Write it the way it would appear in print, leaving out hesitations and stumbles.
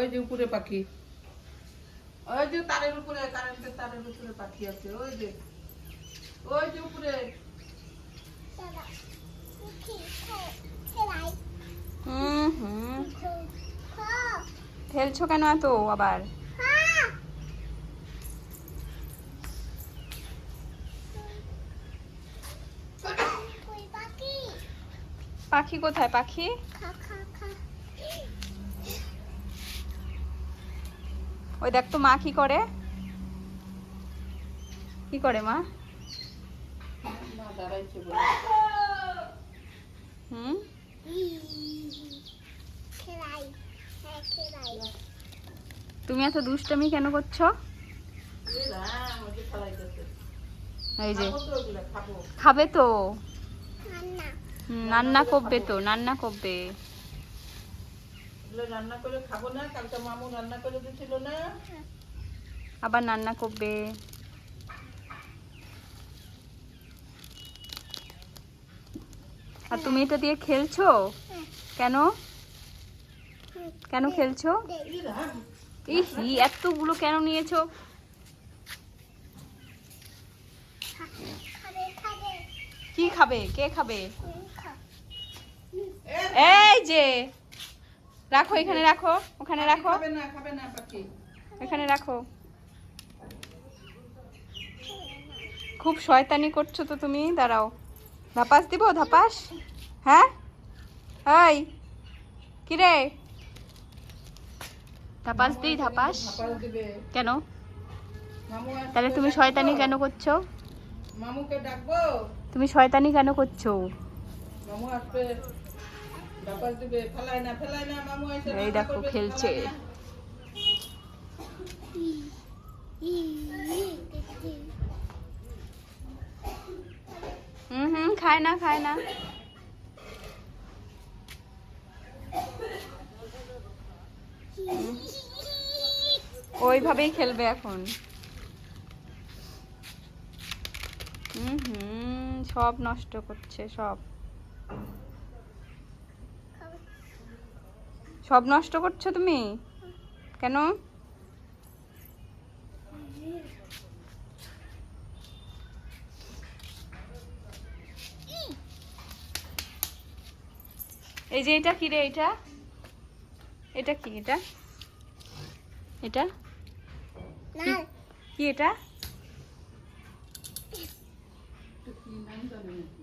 ওই যে উপরে পাখি, ওই যে তারের উপরে, কারেন্টের তারের উপরে পাখি আছে, ওই যে উপরে। ফেলছো কেন এত আবার? পাখি কোথায়? পাখি ওই দেখ তো মা কি করে। কি করে মা? হুম, তুমি এত দুষ্টামি কেন করছো? এই যে খাবে তো, রান্না করবে তো, রান্না করবে। রান্না করে খাবো না? কালকে মামু রান্না করে দিয়েছিল না? আবার রান্না করবে। আর তুমি এটা দিয়ে খেলছো কেন? কেন খেলছো? ইহি, এতগুলো কেন নিয়েছো? কি খাবে? কে খাবে? এই যে রাখো, এখানে রাখো, ওখানে রাখো, খাবে না পাখি, এখানে রাখো। খুব শয়তানি করছো তো তুমি। দাঁড়াও, ধাপাস দিব, ধাপাস। হ্যাঁ, এই কিরে, ধাপাস দিই, ধাপাস দিবে কেন? মামু। তাহলে তুমি শয়তানি কেন করছো? মামুকে ডাকবো? তুমি শয়তানি কেন করছো? মামু আসবে, ডাপাস দিবে। ফেলায় না, ফেলায় না, মামু এসে এই দেখো খেলছে। খায় না, খায় না। ওইভাবেই খেলবে এখন। সব নষ্ট করছে, সব সব নষ্ট করছো তুমি কেন? এই যে এটা কি রে? এটা এটা কি? এটা এটা কি? এটা কি নাম জানি না।